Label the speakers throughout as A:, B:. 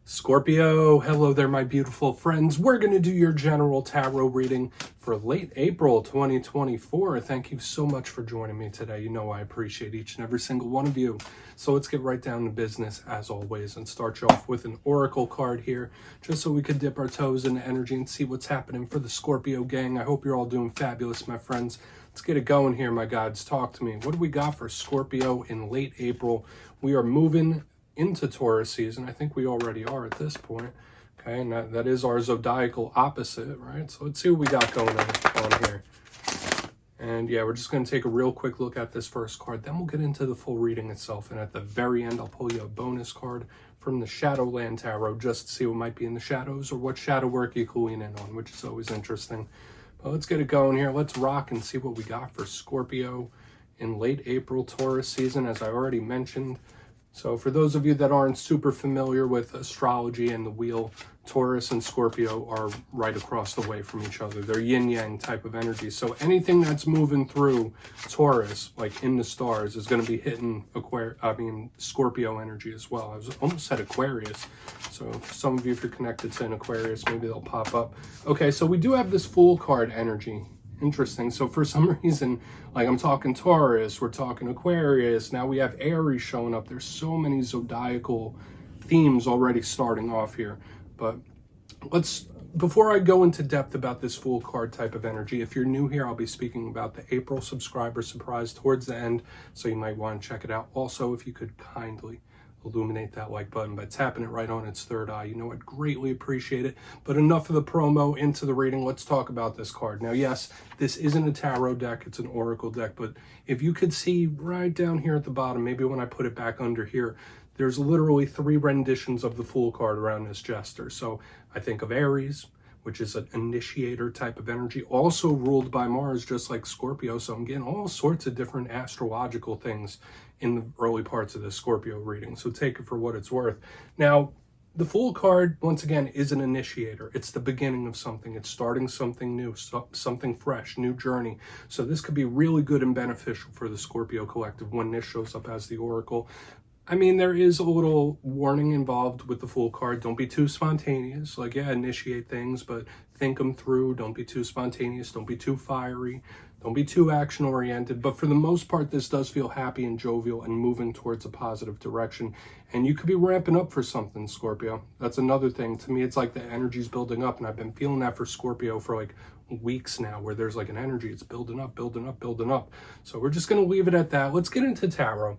A: Scorpio, hello there, my beautiful friends. We're going to do your general tarot reading for late April 2024. Thank you so much for joining me today. You know I appreciate each and every single one of you. So let's get right down to business as always and start you off with an oracle card here, just so we could dip our toes into energy and see what's happening for the Scorpio gang. I hope you're all doing fabulous, my friends. Let's get it going here, my gods. Talk to me. What do we got for Scorpio in late April? We are moving into Taurus season. I think we already are at this point. Okay, and that is our zodiacal opposite, right? So let's see what we got going on here. And yeah, we're just going to take a real quick look at this first card. Then we'll get into the full reading itself. And at the very end, I'll pull you a bonus card from the Shadowland Tarot just to see what might be in the shadows or what shadow work you can lean in on, which is always interesting. But let's get it going here. Let's rock and see what we got for Scorpio in late April Taurus season, as I already mentioned. So for those of you that aren't super familiar with astrology and the wheel, Taurus and Scorpio are right across the way from each other. They're yin-yang type of energy. So anything that's moving through Taurus, like in the stars, is going to be hitting Scorpio energy as well. I was almost said Aquarius. So for some of you, if you're connected to an Aquarius, maybe they'll pop up. Okay, so we do have this Fool card energy. Interesting. So for some reason, like I'm talking Taurus, we're talking Aquarius, now we have Aries showing up. There's so many zodiacal themes already starting off here. But before I go into depth about this Fool card type of energy, if you're new here, I'll be speaking about the April subscriber surprise towards the end, so you might want to check it out. Also, if you could kindly illuminate that like button by tapping it right on its third eye, you know, I'd greatly appreciate it. But enough of the promo, into the reading. Let's talk about this card. Now, yes, this isn't a tarot deck, it's an oracle deck, but if you could see right down here at the bottom, maybe when I put it back under here, there's literally 3 renditions of the Fool card around this jester. So I think of Aries, which is an initiator type of energy, also ruled by Mars, just like Scorpio. So I'm getting all sorts of different astrological things in the early parts of the Scorpio reading. So take it for what it's worth. Now, the Fool card, once again, is an initiator. It's the beginning of something. It's starting something new, something fresh, new journey. So this could be really good and beneficial for the Scorpio collective when this shows up as the oracle. I mean, there is a little warning involved with the Fool card. Don't be too spontaneous. Like, yeah, initiate things, but think them through. Don't be too spontaneous. Don't be too fiery. Don't be too action-oriented. But for the most part, this does feel happy and jovial and moving towards a positive direction. And you could be ramping up for something, Scorpio. That's another thing. To me, it's like the energy's building up, and I've been feeling that for Scorpio for like weeks now, where there's like an energy. It's building up, building up, building up. So we're just going to leave it at that. Let's get into tarot.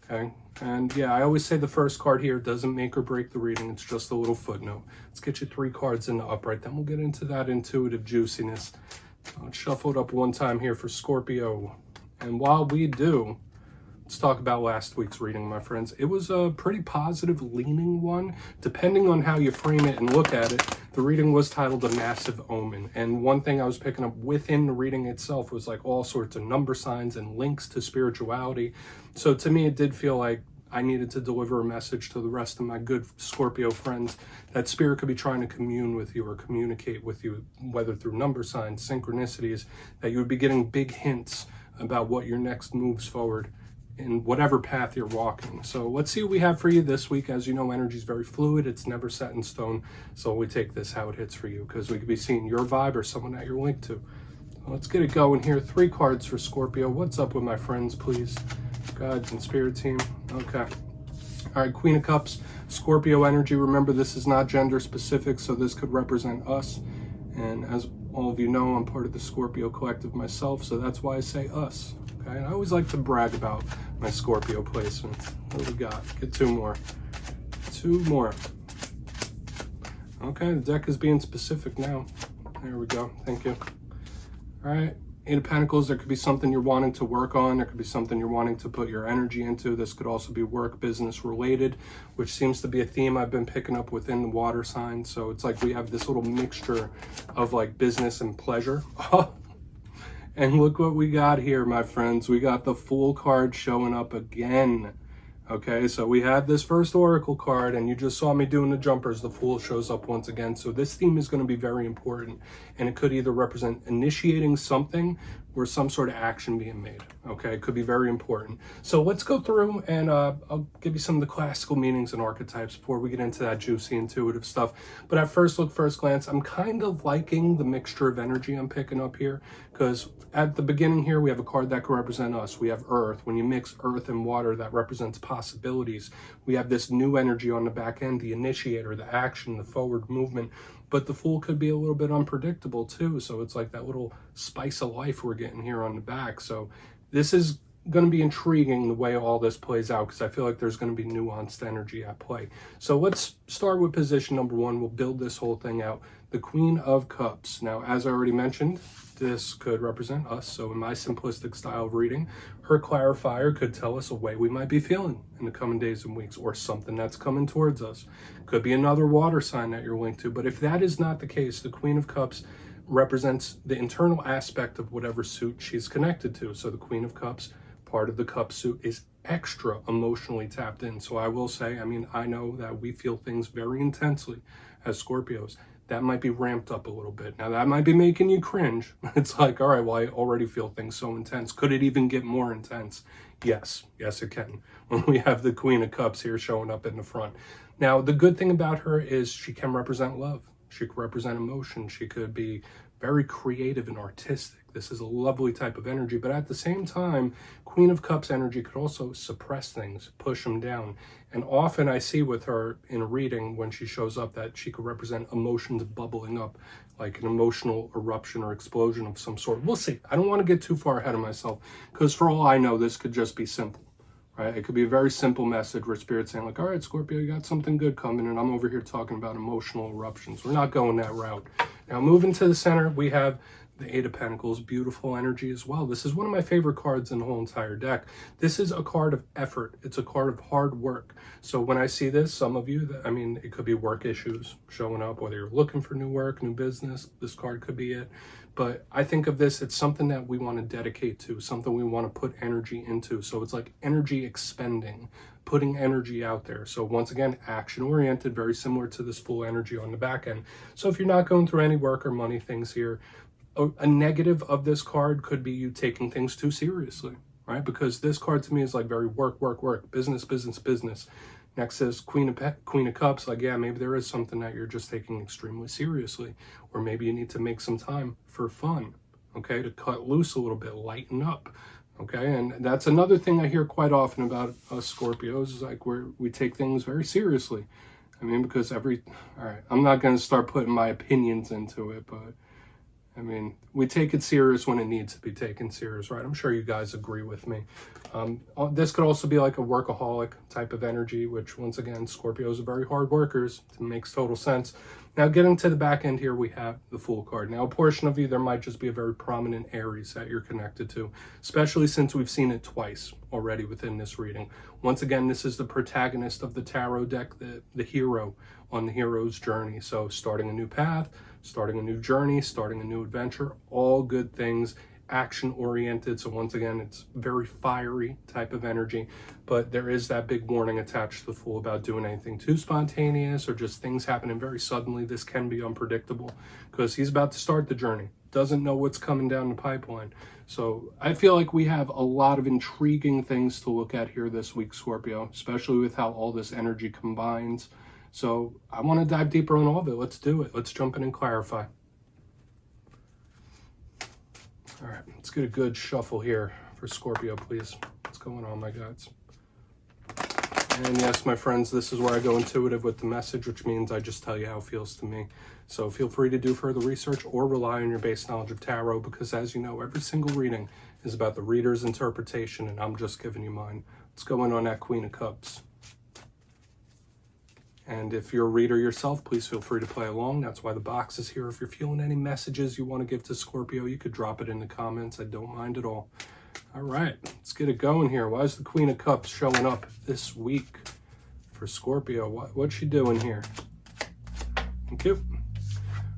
A: Okay, and yeah, I always say the first card here doesn't make or break the reading. It's just a little footnote. Let's get you 3 cards in the upright. Then we'll get into that intuitive juiciness. Let's shuffle it up one time here for Scorpio. And while we do, let's talk about last week's reading, my friends. It was a pretty positive leaning one. Depending on how you frame it and look at it, the reading was titled A Massive Omen. And one thing I was picking up within the reading itself was like all sorts of number signs and links to spirituality. So to me, it did feel like I needed to deliver a message to the rest of my good Scorpio friends that spirit could be trying to commune with you or communicate with you, whether through number signs, synchronicities, that you would be getting big hints about what your next moves forward in whatever path you're walking. So let's see what we have for you this week. As you know, energy is very fluid. It's never set in stone. So we take this how it hits for you, because we could be seeing your vibe or someone that you're linked to. So let's get it going here. 3 cards for Scorpio. What's up with my friends, please? Guides and spirit team. Okay. All right, Queen of Cups, Scorpio energy. Remember, this is not gender specific, so this could represent us. And as all of you know, I'm part of the Scorpio collective myself, so that's why I say us. Okay, and I always like to brag about my Scorpio placement. What do we got? Get 2 more. 2 more. Okay, the deck is being specific now. There we go. Thank you. All right. 8 of Pentacles, there could be something you're wanting to work on. There could be something you're wanting to put your energy into. This could also be work, business related, which seems to be a theme I've been picking up within the water signs. So it's like we have this little mixture of like business and pleasure. And look what we got here, my friends. We got the Fool card showing up again. Okay, so we had this first oracle card, and you just saw me doing the jumpers. The Fool shows up once again. So this theme is going to be very important, and it could either represent initiating something or some sort of action being made. Okay, it could be very important. So let's go through and I'll give you some of the classical meanings and archetypes before we get into that juicy intuitive stuff. But at first look, first glance, I'm kind of liking the mixture of energy I'm picking up here, because at the beginning here we have a card that can represent us. We have earth. When you mix earth and water, that represents possibilities. We have this new energy on the back end, the initiator, the action, the forward movement. But the Fool could be a little bit unpredictable too. So it's like that little spice of life we're getting here on the back. So this is going to be intriguing the way all this plays out, because I feel like there's going to be nuanced energy at play. So let's start with position number one. We'll build this whole thing out. The Queen of Cups. Now, as I already mentioned, this could represent us. So in my simplistic style of reading, her clarifier could tell us a way we might be feeling in the coming days and weeks, or something that's coming towards us. Could be another water sign that you're linked to. But if that is not the case, the Queen of Cups represents the internal aspect of whatever suit she's connected to. So the Queen of Cups, part of the cup suit, is extra emotionally tapped in. So I will say, I mean, I know that we feel things very intensely as Scorpios. That might be ramped up a little bit. Now that might be making you cringe. It's like, all right, well, I already feel things so intense. Could it even get more intense? Yes, it can. When we have the Queen of Cups here showing up in the front. Now, the good thing about her is she can represent love. She could represent emotion. She could be very creative and artistic. This is a lovely type of energy, but at the same time, Queen of Cups energy could also suppress things, push them down. And often I see with her in a reading when she shows up that she could represent emotions bubbling up, like an emotional eruption or explosion of some sort. We'll see. I don't want to get too far ahead of myself, because for all I know, this could just be simple. Right? It could be a very simple message where Spirit's saying like, all right, Scorpio, you got something good coming, and I'm over here talking about emotional eruptions. We're not going that route. Now, moving to the center, we have the Eight of Pentacles, beautiful energy as well. This is one of my favorite cards in the whole entire deck. This is a card of effort. It's a card of hard work. So when I see this, some of you, I mean, it could be work issues showing up, whether you're looking for new work, new business, this card could be it. But I think of this, it's something that we want to dedicate to, something we want to put energy into. So it's like energy expending, putting energy out there. So once again, action oriented, very similar to this Fool energy on the back end. So if you're not going through any work or money things here, a negative of this card could be you taking things too seriously, right? Because this card to me is like very work, business. Next is Queen of Cups. Like, yeah, maybe there is something that you're just taking extremely seriously, or maybe you need to make some time for fun, okay, to cut loose a little bit, lighten up, okay? And that's another thing I hear quite often about us Scorpios, is like we take things very seriously. I mean, because all right, I'm not going to start putting my opinions into it, but I mean, we take it serious when it needs to be taken serious, right? I'm sure you guys agree with me. This could also be like a workaholic type of energy, which once again, Scorpios are very hard workers. It makes total sense. Now, getting to the back end here, we have the Fool card. Now, a portion of you, there might just be a very prominent Aries that you're connected to, especially since we've seen it twice already within this reading. Once again, this is the protagonist of the tarot deck, the hero on the hero's journey. So starting a new path, starting a new journey, starting a new adventure, all good things, action oriented. So once again, it's very fiery type of energy, but there is that big warning attached to the Fool about doing anything too spontaneous or just things happening very suddenly. This can be unpredictable because he's about to start the journey, doesn't know what's coming down the pipeline. So I feel like we have a lot of intriguing things to look at here this week, Scorpio, especially with how all this energy combines. So I want to dive deeper on all of it. Let's do it. Let's jump in and clarify. All right, let's get a good shuffle here for Scorpio, please. What's going on, my guys? And yes, my friends, this is where I go intuitive with the message, which means I just tell you how it feels to me. So feel free to do further research or rely on your base knowledge of tarot, because as you know, every single reading is about the reader's interpretation, and I'm just giving you mine. Let's go in on that Queen of Cups. And if you're a reader yourself, please feel free to play along. That's why the box is here. If you're feeling any messages you want to give to Scorpio, you could drop it in the comments. I don't mind at all. All right, let's get it going here. Why is the Queen of Cups showing up this week for Scorpio? What's she doing here? Thank you.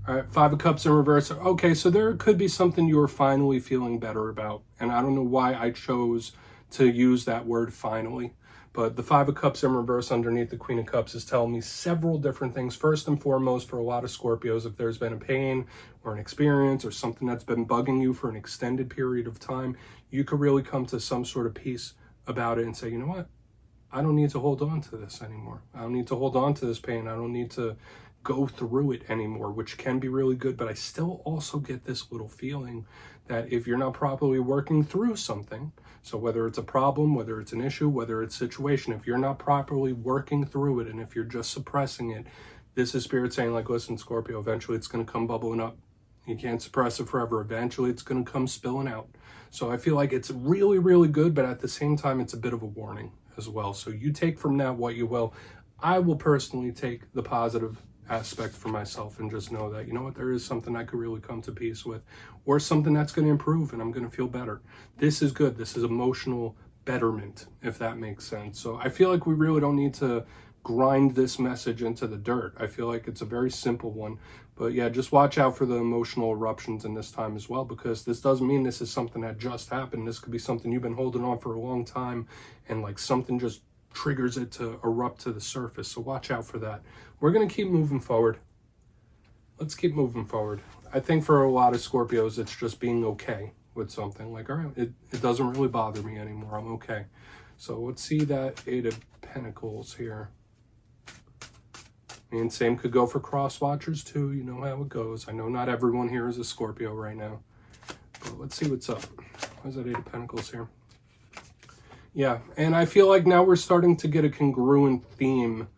A: All right, Five of Cups in reverse. Okay, so there could be something you're finally feeling better about. And I don't know why I chose to use that word finally, But the Five of Cups in reverse underneath the Queen of Cups is telling me several different things. First and foremost, for a lot of Scorpios, if there's been a pain or an experience or something that's been bugging you for an extended period of time, you could really come to some sort of peace about it and say, you know what? I don't need to hold on to this anymore. I don't need to hold on to this pain. I don't need to go through it anymore, which can be really good. But I still also get this little feeling that if you're not properly working through something, so whether it's a problem, whether it's an issue, whether it's a situation, if you're not properly working through it and if you're just suppressing it, this is Spirit saying, like, listen, Scorpio, eventually it's going to come bubbling up. You can't suppress it forever. Eventually it's going to come spilling out. So I feel like it's really, really good, but at the same time, it's a bit of a warning as well. So you take from that what you will. I will personally take the positive aspect for myself and just know that, you know what, there is something I could really come to peace with, or something that's going to improve and I'm going to feel better. This is good. This is emotional betterment, if that makes sense. So I feel like we really don't need to grind this message into the dirt. I feel like it's a very simple one. But yeah, just watch out for the emotional eruptions in this time as well, because this doesn't mean this is something that just happened. This could be something you've been holding on for a long time, and like something just triggers it to erupt to the surface. So watch out for that. We're going to keep moving forward. Let's keep moving forward. I think for a lot of Scorpios, it's just being okay with something. Like, all right, it doesn't really bother me anymore. I'm okay. So let's see that Eight of Pentacles here. And same could go for cross watchers too. You know how it goes. I know not everyone here is a Scorpio right now. But let's see what's up. Where's that Eight of Pentacles here? Yeah, and I feel like now we're starting to get a congruent theme,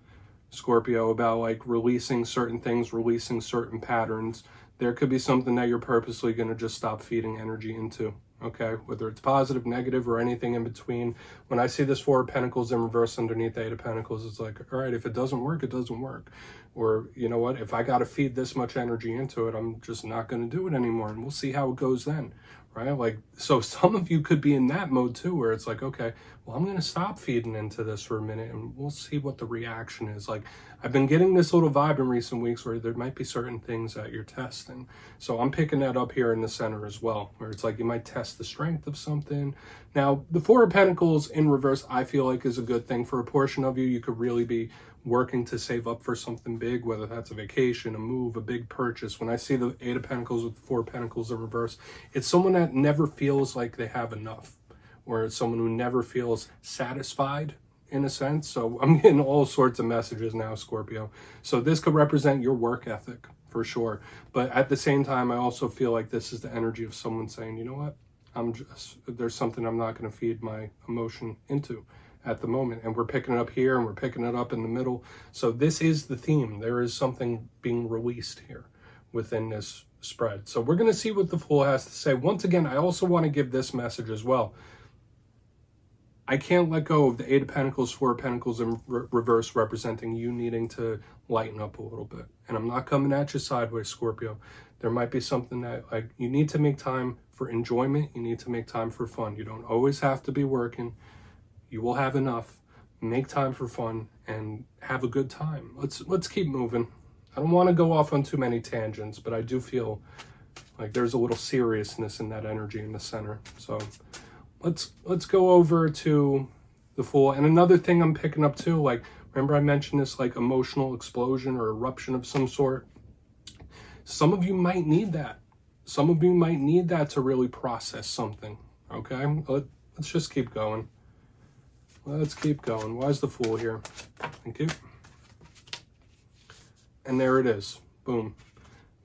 A: Scorpio, about like releasing certain things, releasing certain patterns. There could be something that you're purposely going to just stop feeding energy into. Okay, whether it's positive, negative, or anything in between. When I see this Four of Pentacles in reverse underneath the Eight of Pentacles, it's like, all right, if it doesn't work, it doesn't work. Or, you know what, if I got to feed this much energy into it, I'm just not going to do it anymore. And we'll see how it goes then, right? Like, so some of you could be in that mode too, where it's like, okay, well, I'm going to stop feeding into this for a minute and we'll see what the reaction is. Like, I've been getting this little vibe in recent weeks where there might be certain things that you're testing. So I'm picking that up here in the center as well, where it's like you might test the strength of something. Now, the Four of Pentacles in reverse, I feel like is a good thing for a portion of you. You could really be working to save up for something big, whether that's a vacation, a move, a big purchase. When I see the Eight of Pentacles with the Four of Pentacles in reverse, it's someone that never feels like they have enough, or it's someone who never feels satisfied in a sense. So I'm getting all sorts of messages now, Scorpio. So this could represent your work ethic for sure. But at the same time, I also feel like this is the energy of someone saying, you know what, there's something I'm not going to feed my emotion into at the moment. And we're picking it up here and we're picking it up in the middle. So this is the theme. There is something being released here within this spread. So we're going to see what the Fool has to say. Once again, I also want to give this message as well. I can't let go of the Eight of Pentacles, Four of Pentacles in reverse, representing you needing to lighten up a little bit. And I'm not coming at you sideways, Scorpio. There might be something that, like, you need to make time for enjoyment. You need to make time for fun. You don't always have to be working. You will have enough. Make time for fun and have a good time. Let's keep moving. I don't want to go off on too many tangents, but I do feel like there's a little seriousness in that energy in the center. So let's go over to the Fool. And another thing I'm picking up too, like, remember I mentioned this like emotional explosion or eruption of some sort? Some of you might need that. Some of you might need that to really process something. Okay, let's just keep going. Let's keep going. Why is the Fool here? Thank you. And there it is. Boom.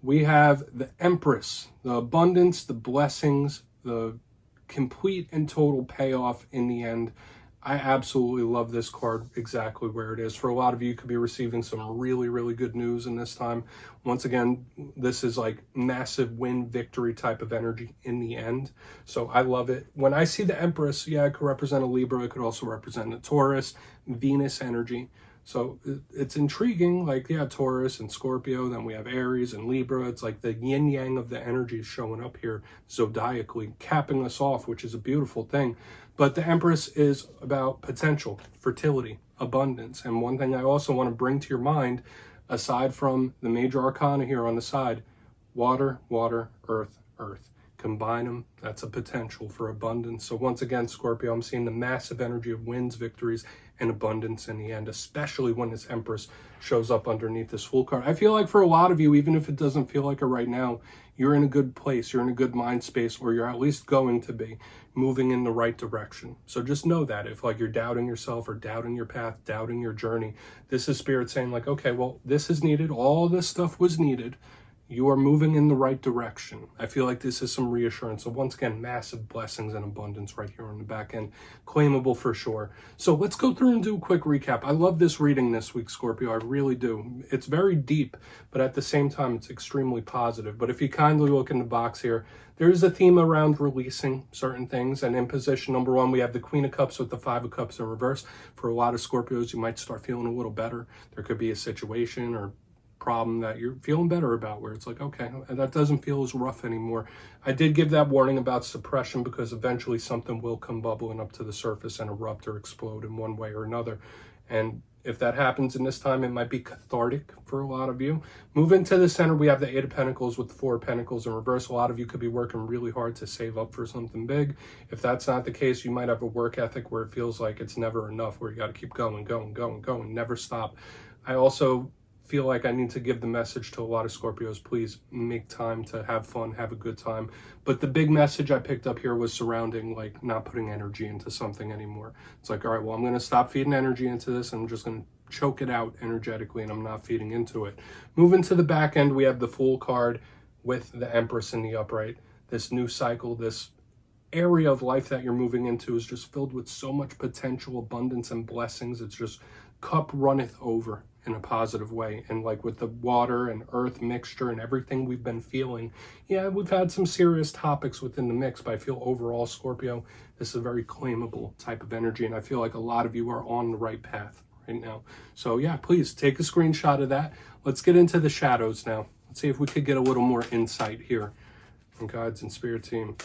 A: We have the Empress, the abundance, the blessings, the complete and total payoff in the end. I absolutely love this card exactly where it is. For a lot of you, you could be receiving some really, really good news in this time. Once again, this is like massive win, victory type of energy in the end. So I love it. When I see the Empress, yeah, it could represent a Libra. It could also represent a Taurus, Venus energy. So it's intriguing, like, yeah, Taurus and Scorpio, then we have Aries and Libra. It's like the yin yang of the energy is showing up here zodiacally, capping us off, which is a beautiful thing. But the Empress is about potential, fertility, abundance. And one thing I also want to bring to your mind, aside from the major arcana here on the side, water, water, earth, earth. Combine them, that's a potential for abundance. So once again, Scorpio, I'm seeing the massive energy of wins, victories, and abundance in the end, especially when this Empress shows up underneath this Fool card. I feel like for a lot of you, even if it doesn't feel like it right now, you're in a good place, you're in a good mind space, or you're at least going to be moving in the right direction. So just know that if like you're doubting yourself or doubting your path, doubting your journey, this is Spirit saying like, okay, well, this is needed. All this stuff was needed. You are moving in the right direction. I feel like this is some reassurance. So once again, massive blessings and abundance right here on the back end. Claimable for sure. So let's go through and do a quick recap. I love this reading this week, Scorpio. I really do. It's very deep, but at the same time, it's extremely positive. But if you kindly look in the box here, there is a theme around releasing certain things. And in position number 1, we have the Queen of Cups with the 5 of Cups in reverse. For a lot of Scorpios, you might start feeling a little better. There could be a situation or problem that you're feeling better about, where it's like, okay, that doesn't feel as rough anymore. I did give that warning about suppression because eventually something will come bubbling up to the surface and erupt or explode in one way or another. And if that happens in this time, it might be cathartic for a lot of you. Moving to the center, we have the 8 of Pentacles with the 4 of Pentacles in reverse. A lot of you could be working really hard to save up for something big. If that's not the case, you might have a work ethic where it feels like it's never enough, where you got to keep going, never stop. I also feel like I need to give the message to a lot of Scorpios, please make time to have fun, have a good time. But the big message I picked up here was surrounding like not putting energy into something anymore. It's like, all right, well, I'm going to stop feeding energy into this. I'm just going to choke it out energetically, and I'm not feeding into it. Moving to the back end, we have the Fool card with the Empress in the upright. This new cycle, this area of life that you're moving into is just filled with so much potential, abundance, and blessings. It's just cup runneth over in a positive way. And like with the water and earth mixture and everything we've been feeling, yeah, we've had some serious topics within the mix, but I feel overall, Scorpio, this is a very claimable type of energy, and I feel like a lot of you are on the right path right now. So yeah, please take a screenshot of that. Let's get into the shadows now. Let's see if we could get a little more insight here from Guides and Spirit Team.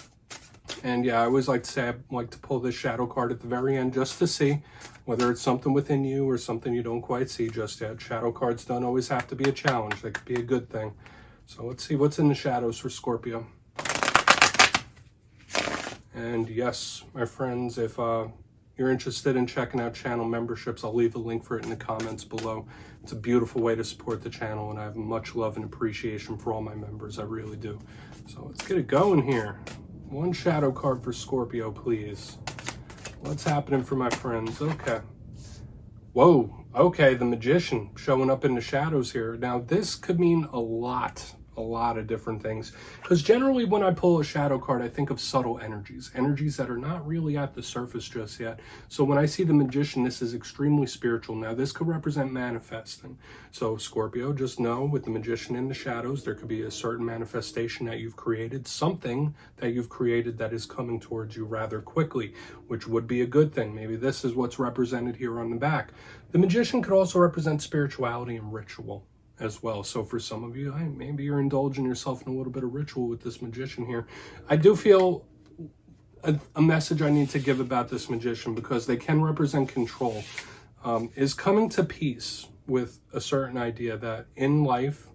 A: And yeah, I always like to say I like to pull this shadow card at the very end just to see whether it's something within you or something you don't quite see just yet. Shadow cards don't always have to be a challenge. They could be a good thing. So let's see what's in the shadows for Scorpio. And yes, my friends, if you're interested in checking out channel memberships, I'll leave a link for it in the comments below. It's a beautiful way to support the channel, and I have much love and appreciation for all my members. I really do. So let's get it going here. One shadow card for Scorpio, please. What's happening for my friends? Okay. Whoa. Okay, the Magician showing up in the shadows here. Now, this could mean a lot of different things. Because generally when I pull a shadow card, I think of subtle energies. Energies that are not really at the surface just yet. So when I see the Magician, this is extremely spiritual. Now, this could represent manifesting. So Scorpio, just know with the Magician in the shadows, there could be a certain manifestation that you've created, something that you've created that is coming towards you rather quickly, which would be a good thing. Maybe this is what's represented here on the back. The Magician could also represent spirituality and ritual as well. So for some of you, maybe you're indulging yourself in a little bit of ritual with this Magician here. I do feel a message I need to give about this Magician, because they can represent control, is coming to peace with a certain idea that in life,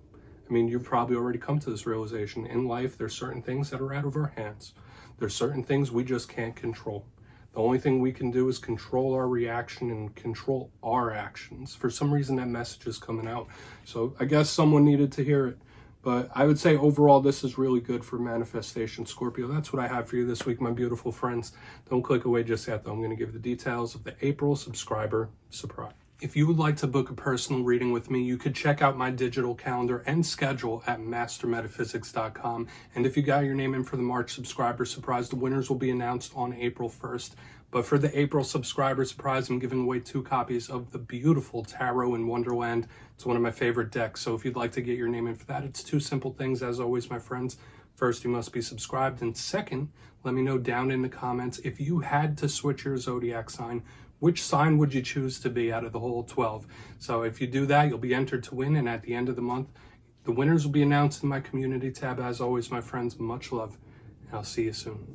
A: I mean, you've probably already come to this realization. In life, there's certain things that are out of our hands. There's certain things we just can't control. The only thing we can do is control our reaction and control our actions. For some reason, that message is coming out. So I guess someone needed to hear it. But I would say overall, this is really good for manifestation, Scorpio. That's what I have for you this week, my beautiful friends. Don't click away just yet, though. I'm going to give the details of the April subscriber surprise. If you would like to book a personal reading with me, you could check out my digital calendar and schedule at mastermetaphysics.com. And if you got your name in for the March subscriber surprise, the winners will be announced on April 1st. But for the April subscriber surprise, I'm giving away 2 copies of the beautiful Tarot in Wonderland. It's one of my favorite decks. So if you'd like to get your name in for that, it's 2 simple things, as always, my friends. First, you must be subscribed. And second, let me know down in the comments, if you had to switch your zodiac sign, which sign would you choose to be out of the whole 12? So if you do that, you'll be entered to win. And at the end of the month, the winners will be announced in my community tab. As always, my friends, much love. And I'll see you soon.